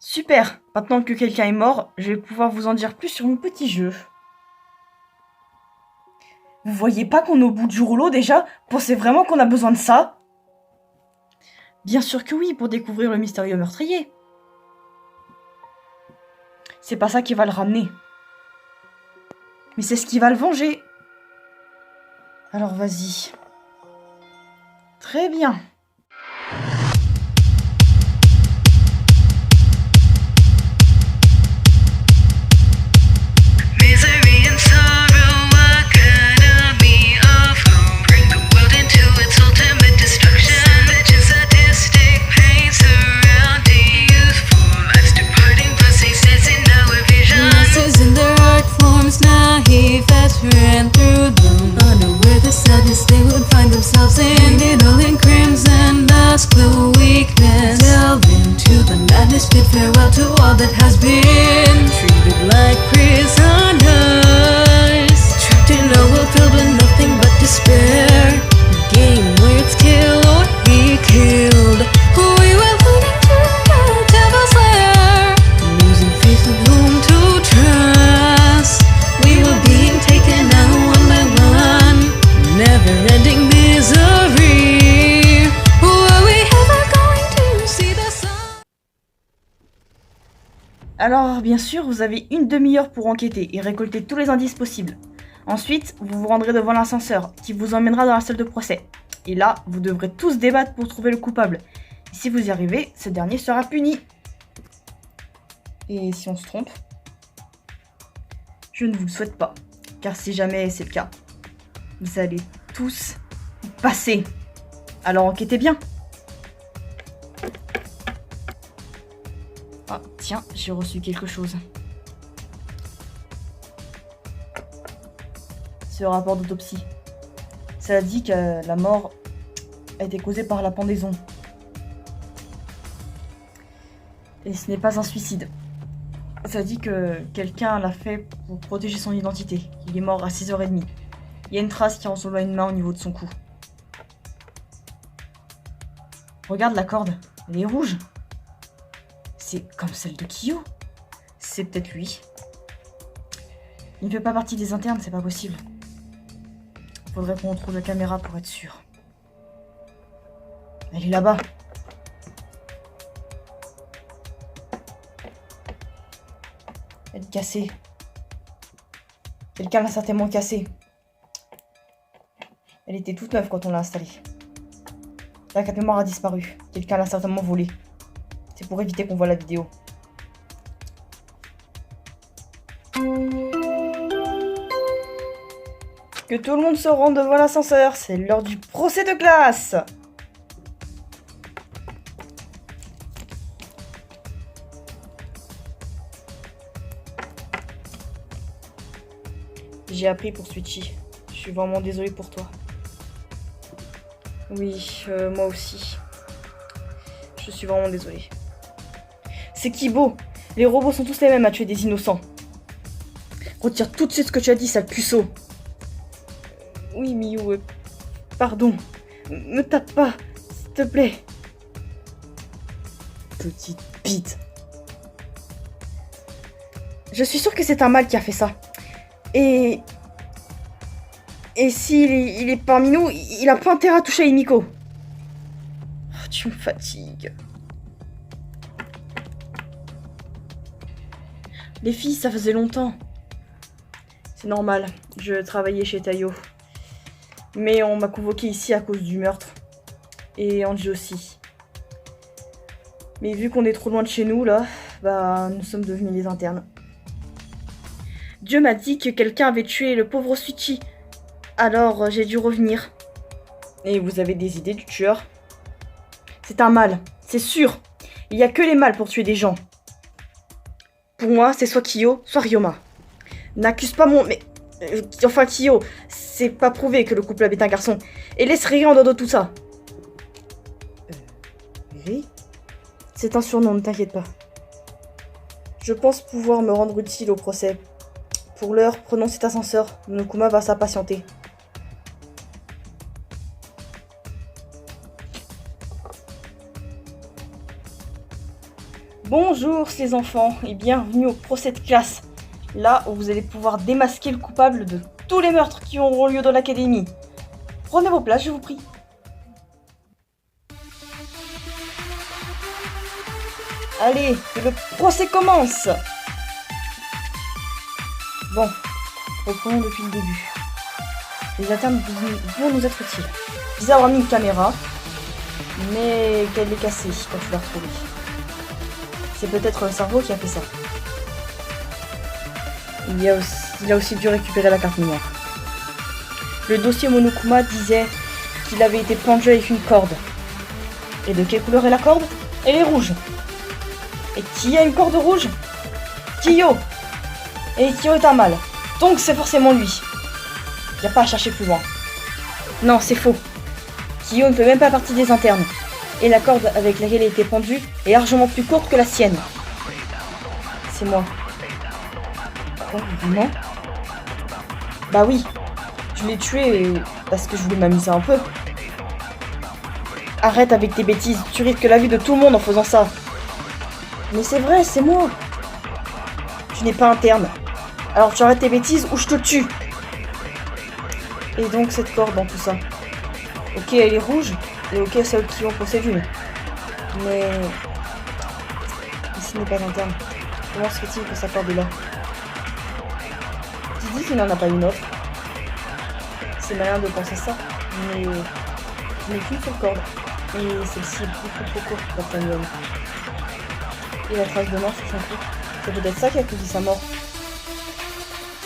Super! Maintenant que quelqu'un est mort, je vais pouvoir vous en dire plus sur mon petit jeu. Vous voyez pas qu'on est au bout du rouleau déjà? Pensez vraiment qu'on a besoin de ça? Bien sûr que oui, pour découvrir le mystérieux meurtrier. C'est pas ça qui va le ramener. Mais c'est ce qui va le venger. Alors vas-y. Très bien. Misery and sorrow are gonna be awful. Bring the world into its ultimate destruction. Savage sadistic pain surrounding youthful lives departing, plus he says in our vision. Masses in their art forms naive that ran through them, unaware the sadness they would find themselves in. It all in crimson mask the weakness. Delve into the madness, bid farewell to all that has been. Treated like prisoners, trapped in a world filled with nothing but despair. A game where it's kill or be killed. We were leading to the devil's lair, losing faith in whom to trust. We were being taken out one by one, never-ending misery. Were we ever going to see the sun? Alors, bien sûr, vous avez une demi-heure pour enquêter et récolter tous les indices possibles. Ensuite, vous vous rendrez devant l'ascenseur qui vous emmènera dans la salle de procès. Et là, vous devrez tous débattre pour trouver le coupable. Et si vous y arrivez, ce dernier sera puni. Et si on se trompe, je ne vous le souhaite pas. Car si jamais c'est le cas, vous allez tous passer. Alors enquêtez bien. Ah, tiens, j'ai reçu quelque chose. Ce rapport d'autopsie. Ça dit que la mort a été causée par la pendaison. Et ce n'est pas un suicide. Ça dit que quelqu'un l'a fait pour protéger son identité. Il est mort à 6h30. Il y a une trace qui ressemble à une main au niveau de son cou. Regarde la corde, elle est rouge. C'est comme celle de Kyo. C'est peut-être lui. Il ne fait pas partie des internes, c'est pas possible. Faudrait qu'on retrouve la caméra pour être sûr. Elle est là-bas. Elle est cassée. Quelqu'un l'a certainement cassée. Elle était toute neuve quand on l'a installée. La carte mémoire a disparu. Quelqu'un l'a certainement volée. C'est pour éviter qu'on voit la vidéo. Que tout le monde se rende devant l'ascenseur. C'est l'heure du procès de classe. J'ai appris pour Switchy. Je suis vraiment désolée pour toi. Oui, moi aussi. Je suis vraiment désolée. C'est Kibo. Les robots sont tous les mêmes à tuer des innocents. Retire tout de suite ce que tu as dit, sale puceau. Oui, Miyu, pardon. Me tape pas, s'il te plaît. Petite bite. Je suis sûre que c'est un mâle qui a fait ça. Et s'il il est parmi nous, il a pas intérêt à toucher à Himiko. Oh, tu me fatigues. Les filles, ça faisait longtemps. C'est normal, je travaillais chez Tayo. Mais on m'a convoqué ici à cause du meurtre. Et Angie aussi. Mais vu qu'on est trop loin de chez nous, là, bah, nous sommes devenus les internes. Dieu m'a dit que quelqu'un avait tué le pauvre Switchy. Alors j'ai dû revenir. Et vous avez des idées du tueur? C'est un mâle, c'est sûr. Il n'y a que les mâles pour tuer des gens. Pour moi, c'est soit Kyo, soit Ryoma. N'accuse pas mon... Mais... enfin, Kyo, c'est pas prouvé que le couple est un garçon. Et laisse rien en dehors de tout ça. Ri? C'est un surnom, ne t'inquiète pas. Je pense pouvoir me rendre utile au procès. Pour l'heure, prenons cet ascenseur. Monokuma va s'impatienter. Bonjour les enfants et bienvenue au procès de classe. Là où vous allez pouvoir démasquer le coupable de tous les meurtres qui auront lieu dans l'académie. Prenez vos places, je vous prie. Allez, que le procès commence. Bon, reprenons depuis le début. Les internes vont nous être utiles. Bizarre avoir mis une caméra, mais qu'elle est cassée quand tu l'as retrouvée. C'est peut-être le cerveau qui a fait ça. Il a aussi dû récupérer la carte mémoire. Le dossier Monokuma disait qu'il avait été pendu avec une corde. Et de quelle couleur est la corde? Elle est rouge. Et qui a une corde rouge? Kiyo. Et Kiyo est un mâle. Donc c'est forcément lui. Y a pas à chercher plus loin. Non, c'est faux. Kiyo ne fait même pas partie des internes. Et la corde avec laquelle il était pendu est largement plus courte que la sienne. C'est moi. Quoi, vraiment? Bah oui. Je l'ai tué parce que je voulais m'amuser un peu. Arrête avec tes bêtises, tu risques la vie de tout le monde en faisant ça. Mais c'est vrai, c'est moi. Tu n'es pas interne. Alors tu arrêtes tes bêtises ou je te tue. Et donc cette corde dans tout ça. Ok, elle est rouge, et ok, celle qui en possède une. Mais ici n'est pas interne. Comment se fait-il que ça corde est là? Tu dis qu'il n'en a pas une autre. C'est malin de penser ça, mais je n'ai qu'une seule corde. Et celle-ci est beaucoup trop courte pour la mienne. Et la trace de mort sur son cou. C'est peut-être ça qui a causé sa mort.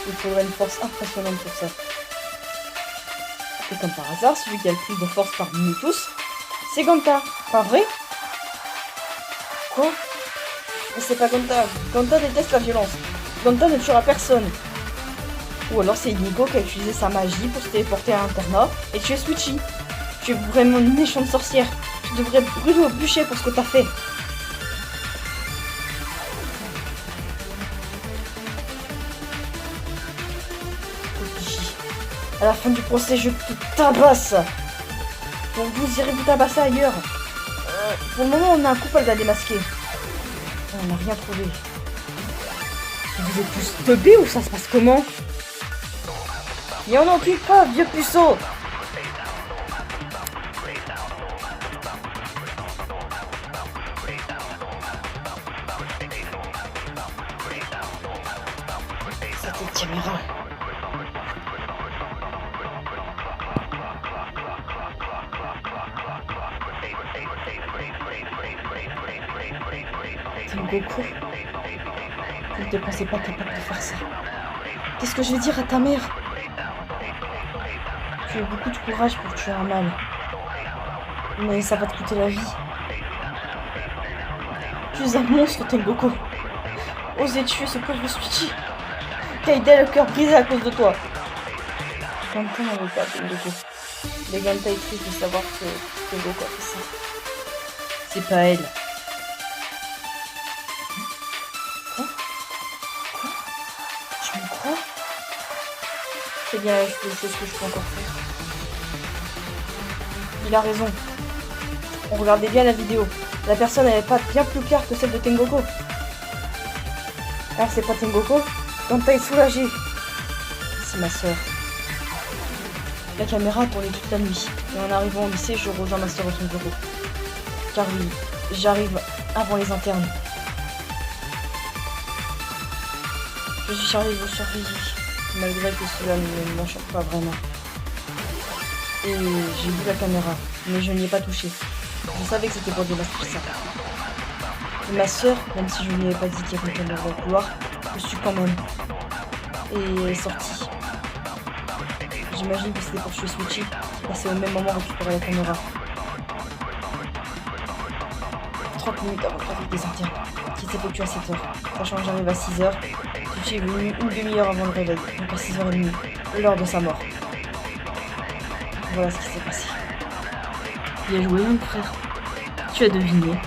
Il faudrait une force impressionnante pour ça. Et comme par hasard, celui qui a le plus de force parmi nous tous, c'est Ganta. Pas vrai? Quoi? Mais c'est pas Ganta. Ganta déteste la violence. Ganta ne tuera personne. Ou alors c'est Inigo qui a utilisé sa magie pour se téléporter à l'internat et tuer Switchy. Tu es vraiment une méchante sorcière. Tu devrais brûler au bûcher pour ce que t'as fait. À la fin du procès, je te tabasse. Donc vous irez vous tabasser ailleurs. Pour le moment, on a un coupable à démasquer. On n'a rien trouvé. Vous êtes tous teubés ou ça se passe comment? Et on n'en occupe pas, vieux puceau. Cette caméra. Tengoku, je ne te pensais pas capable de faire ça. Qu'est-ce que je vais dire à ta mère? Tu as beaucoup de courage pour tuer un mâle. Mais ça va te coûter la vie. Tu es un monstre, Tengoku. Oser tuer ce pauvre Switchy. Kaide a le cœur brisé à cause de toi. Ganta n'en veut pas, Tengoku. Mais Ganta est triste de savoir que Tengoku a fait ça. C'est pas elle. Tu me crois? C'est bien la chose que je peux encore faire. Il a raison. On regardait bien la vidéo. La personne n'avait pas bien plus claire que celle de Tengoku. Alors c'est pas Tengoku? Ganta est soulagée. C'est ma soeur. La caméra a tourné toute la nuit. Et en arrivant au lycée, je rejoins ma soeur à son bureau. Car oui, j'arrive avant les internes. Je suis chargée de vous surveiller, malgré que cela ne m'enchante pas vraiment. Et j'ai vu la caméra, mais je n'y ai pas touché. Je savais que c'était pour démasquer ça. Et ma soeur, même si je ne lui ai pas dit qu'il y avait une caméra dans le couloir, je suis quand même. Et elle est sortie. J'imagine que c'était pour tuer Switchy, qui passait au même moment récupérer la caméra. 30 minutes avant le trafic des internes, qui s'effectue à 7h. Sachant que j'arrive à 6h, Switchy est venu une demi-heure avant le réveil, donc à 6h30, l'heure de sa mort. Voilà ce qui s'est passé. Bien joué, mon frère. Tu as deviné.